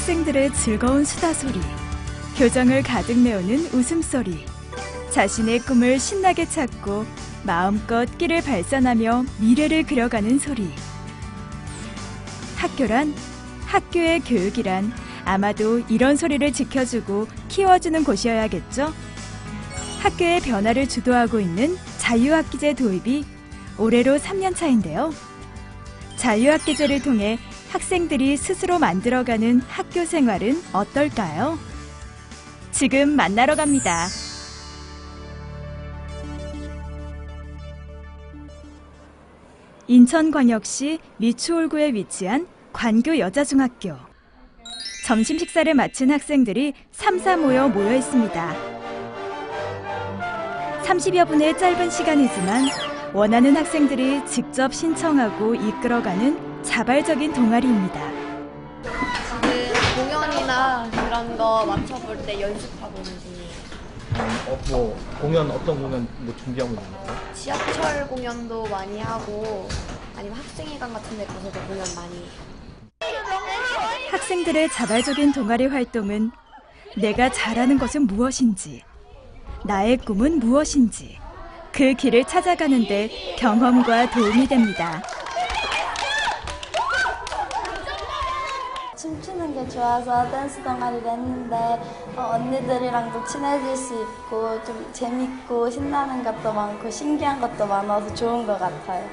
학생들의 즐거운 수다 소리, 교정을 가득 메우는 웃음소리, 자신의 꿈을 신나게 찾고 마음껏 끼를 발산하며 미래를 그려가는 소리. 학교란, 학교의 교육이란 아마도 이런 소리를 지켜주고 키워주는 곳이어야겠죠? 학교의 변화를 주도하고 있는 자유학기제 도입이 올해로 3년 차인데요. 자유학기제를 통해 학생들이 스스로 만들어가는 학교 생활은 어떨까요? 지금 만나러 갑니다. 인천광역시 미추홀구에 위치한 관교 여자중학교. 점심 식사를 마친 학생들이 3사 모여 있습니다. 30여 분의 짧은 시간이지만 원하는 학생들이 직접 신청하고 이끌어가는 자발적인 동아리입니다. 공연이나 그런 거 맞춰볼 때 연습하고 있는 중이에요. 공연 어떤 공연 준비하고 있는 거예요? 지하철 공연도 많이 하고 아니면 학생회관 같은 데 가서도 공연 많이 해요. 학생들의 자발적인 동아리 활동은 내가 잘하는 것은 무엇인지, 나의 꿈은 무엇인지 그 길을 찾아가는 데 경험과 도움이 됩니다. 춤추는 게 좋아서 댄스 동아리를 했는데 언니들이랑도 친해질 수 있고 좀 재밌고 신나는 것도 많고 신기한 것도 많아서 좋은 것 같아요.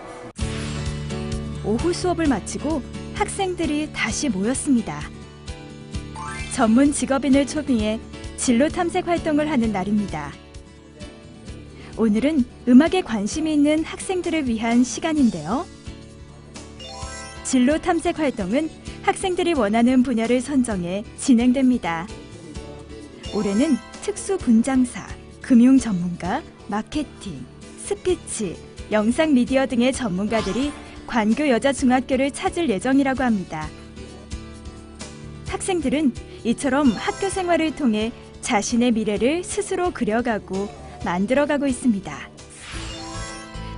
오후 수업을 마치고 학생들이 다시 모였습니다. 전문 직업인을 초빙해 진로 탐색 활동을 하는 날입니다. 오늘은 음악에 관심이 있는 학생들을 위한 시간인데요. 진로 탐색 활동은 학생들이 원하는 분야를 선정해 진행됩니다. 올해는 특수 분장사, 금융 전문가, 마케팅, 스피치, 영상 미디어 등의 전문가들이 관교 여자중학교를 찾을 예정이라고 합니다. 학생들은 이처럼 학교 생활을 통해 자신의 미래를 스스로 그려가고 만들어가고 있습니다.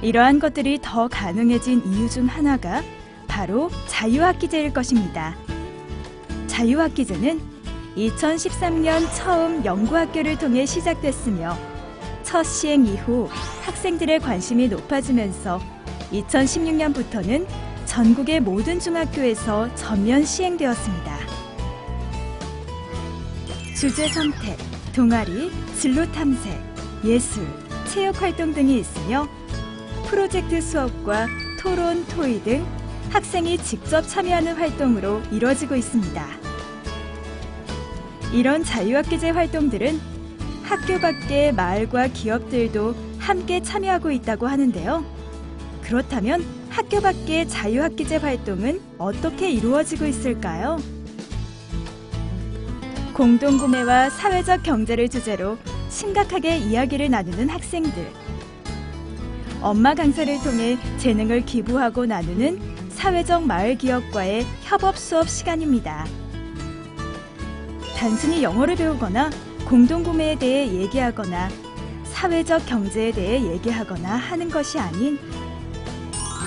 이러한 것들이 더 가능해진 이유 중 하나가 바로 자유학기제일 것입니다. 자유학기제는 2013년 처음 연구학교를 통해 시작됐으며 첫 시행 이후 학생들의 관심이 높아지면서 2016년부터는 전국의 모든 중학교에서 전면 시행되었습니다. 주제 선택, 동아리, 진로 탐색, 예술, 체육 활동 등이 있으며 프로젝트 수업과 토론, 토의 등 학생이 직접 참여하는 활동으로 이루어지고 있습니다. 이런 자유학기제 활동들은 학교 밖의 마을과 기업들도 함께 참여하고 있다고 하는데요. 그렇다면 학교 밖의 자유학기제 활동은 어떻게 이루어지고 있을까요? 공동구매와 사회적 경제를 주제로 심각하게 이야기를 나누는 학생들. 엄마 강사를 통해 재능을 기부하고 나누는 사회적 마을기업과의 협업 수업 시간입니다. 단순히 영어를 배우거나 공동구매에 대해 얘기하거나 사회적 경제에 대해 얘기하거나 하는 것이 아닌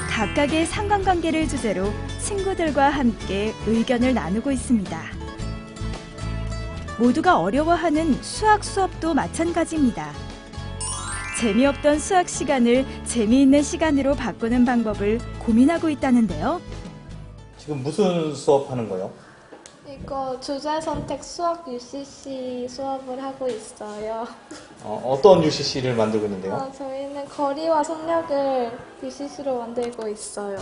각각의 상관관계를 주제로 친구들과 함께 의견을 나누고 있습니다. 모두가 어려워하는 수학 수업도 마찬가지입니다. 재미없던 수학 시간을 재미있는 시간으로 바꾸는 방법을 고민하고 있다는데요. 지금 무슨 수업 하는 거예요? 이거 주제 선택 수학 UCC 수업을 하고 있어요. 어떤 UCC를 만들고 있는데요? 저희는 거리와 속력을 UCC로 만들고 있어요.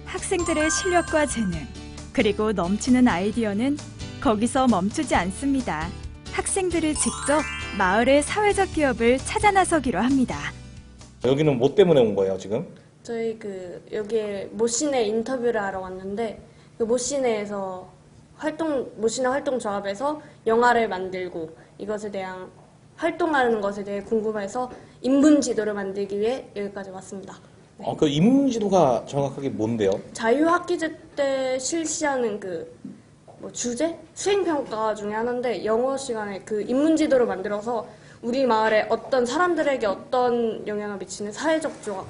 학생들의 실력과 재능, 그리고 넘치는 아이디어는 거기서 멈추지 않습니다. 학생들이 직접 마을의 사회적 기업을 찾아 나서기로 합니다. 여기는 뭐 때문에 온 거예요, 지금? 저희 여기에 모시내 인터뷰를 하러 왔는데 그 모시내에서 모시내 활동조합에서 영화를 만들고 이것에 대한 활동하는 것에 대해 궁금해서 인문지도를 만들기 위해 여기까지 왔습니다. 네. 그 인문지도가 정확하게 뭔데요? 자유학기제 때 실시하는 주제? 수행평가 중에 하나인데 영어 시간에 인문지도를 만들어서 우리 마을에 어떤 사람들에게 어떤 영향을 미치는 사회적 조합,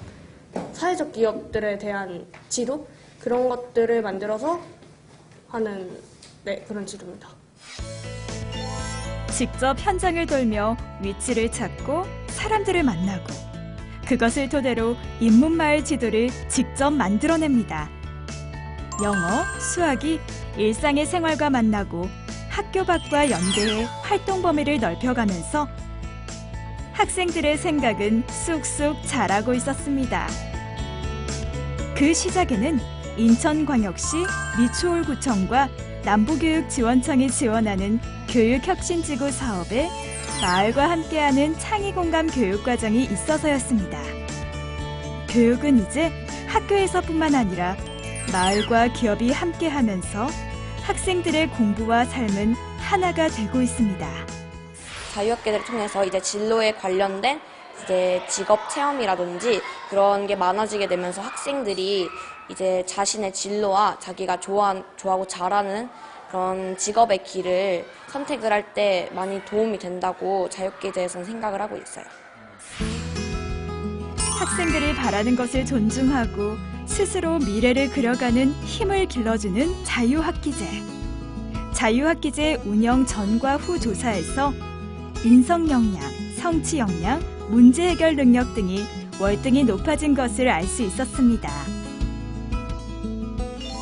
사회적 기업들에 대한 지도? 그런 것들을 만들어서 하는 그런 지도입니다. 직접 현장을 돌며 위치를 찾고 사람들을 만나고 그것을 토대로 인문마을 지도를 직접 만들어냅니다. 영어, 수학이 일상의 생활과 만나고 학교 밖과 연계해 활동 범위를 넓혀가면서 학생들의 생각은 쑥쑥 자라고 있었습니다. 그 시작에는 인천광역시 미추홀구청과 남부교육지원청이 지원하는 교육혁신지구 사업에 마을과 함께하는 창의공감 교육과정이 있어서였습니다. 교육은 이제 학교에서뿐만 아니라 마을과 기업이 함께하면서 학생들의 공부와 삶은 하나가 되고 있습니다. 자유학기제를 통해서 이제 진로에 관련된 이제 직업 체험이라든지 그런 게 많아지게 되면서 학생들이 이제 자신의 진로와 자기가 좋아하고 잘하는 그런 직업의 길을 선택을 할 때 많이 도움이 된다고 자유학기제에서는 생각을 하고 있어요. 학생들이 바라는 것을 존중하고 스스로 미래를 그려가는 힘을 길러주는 자유학기제. 자유학기제 운영 전과 후 조사에서 인성 역량, 성취 역량, 문제 해결 능력 등이 월등히 높아진 것을 알 수 있었습니다.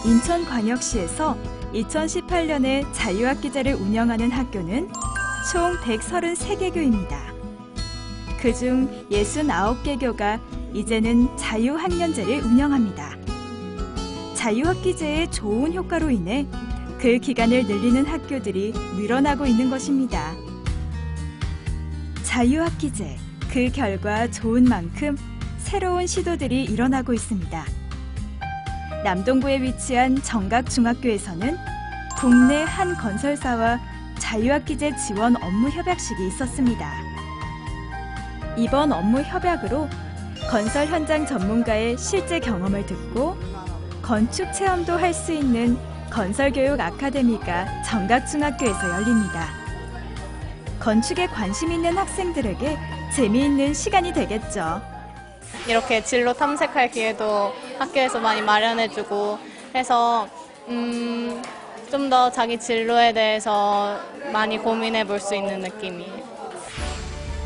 인천광역시에서 2018년에 자유학기제를 운영하는 학교는 총 133개교입니다. 그중 69개교가 이제는 자유학년제를 운영합니다. 자유학기제의 좋은 효과로 인해 그 기간을 늘리는 학교들이 늘어나고 있는 것입니다. 자유학기제, 그 결과 좋은 만큼 새로운 시도들이 일어나고 있습니다. 남동구에 위치한 정각중학교에서는 국내 한 건설사와 자유학기제 지원 업무 협약식이 있었습니다. 이번 업무 협약으로 건설 현장 전문가의 실제 경험을 듣고 건축 체험도 할 수 있는 건설교육 아카데미가 정각중학교에서 열립니다. 건축에 관심 있는 학생들에게 재미있는 시간이 되겠죠. 이렇게 진로 탐색할 기회도 학교에서 많이 마련해주고 해서 좀 더 자기 진로에 대해서 많이 고민해 볼 수 있는 느낌이에요.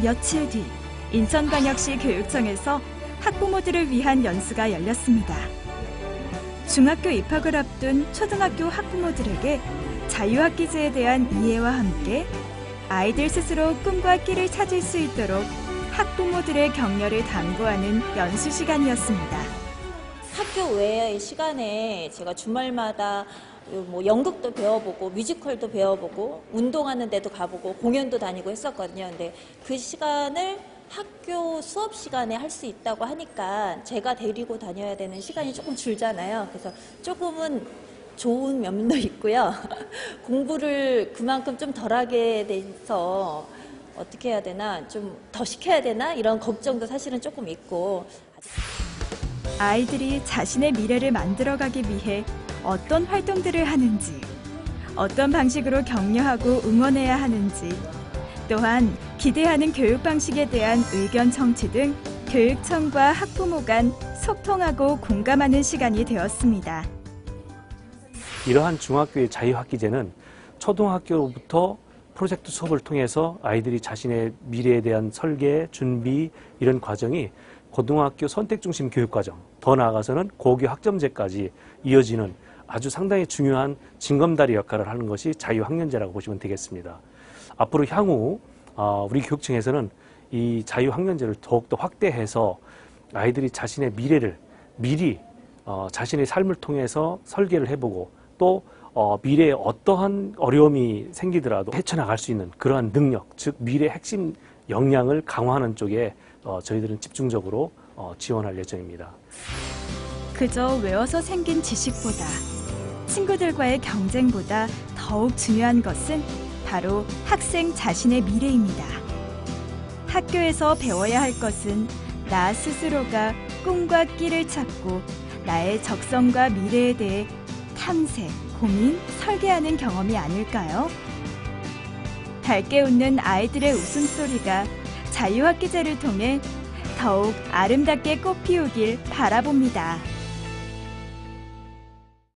며칠 뒤 인천광역시 교육청에서 학부모들을 위한 연수가 열렸습니다. 중학교 입학을 앞둔 초등학교 학부모들에게 자유학기제에 대한 이해와 함께 아이들 스스로 꿈과 끼를 찾을 수 있도록 학부모들의 격려를 당부하는 연수 시간이었습니다. 학교 외의 시간에 제가 주말마다 뭐 연극도 배워보고 뮤지컬도 배워보고 운동하는 데도 가보고 공연도 다니고 했었거든요. 근데 그 시간을 학교 수업 시간에 할 수 있다고 하니까 제가 데리고 다녀야 되는 시간이 조금 줄잖아요. 그래서 조금은 좋은 면도 있고요. 공부를 그만큼 좀 덜하게 돼서 어떻게 해야 되나, 좀 더 시켜야 되나 이런 걱정도 사실은 조금 있고. 아이들이 자신의 미래를 만들어가기 위해 어떤 활동들을 하는지, 어떤 방식으로 격려하고 응원해야 하는지, 또한 기대하는 교육 방식에 대한 의견 청취 등 교육청과 학부모 간 소통하고 공감하는 시간이 되었습니다. 이러한 중학교의 자유학기제는 초등학교부터 프로젝트 수업을 통해서 아이들이 자신의 미래에 대한 설계, 준비 이런 과정이 고등학교 선택중심 교육과정, 더 나아가서는 고교 학점제까지 이어지는 아주 상당히 중요한 징검다리 역할을 하는 것이 자유학년제라고 보시면 되겠습니다. 앞으로 향후 우리 교육청에서는 이 자유학년제를 더욱더 확대해서 아이들이 자신의 미래를 미리 자신의 삶을 통해서 설계를 해보고 또 미래에 어떠한 어려움이 생기더라도 헤쳐나갈 수 있는 그러한 능력, 즉 미래 핵심 역량을 강화하는 쪽에 저희들은 집중적으로 지원할 예정입니다. 그저 외워서 생긴 지식보다 친구들과의 경쟁보다 더욱 중요한 것은 바로 학생 자신의 미래입니다. 학교에서 배워야 할 것은 나 스스로가 꿈과 끼를 찾고 나의 적성과 미래에 대해 탐색, 고민, 설계하는 경험이 아닐까요? 밝게 웃는 아이들의 웃음소리가 자유학기제를 통해 더욱 아름답게 꽃피우길 바라봅니다.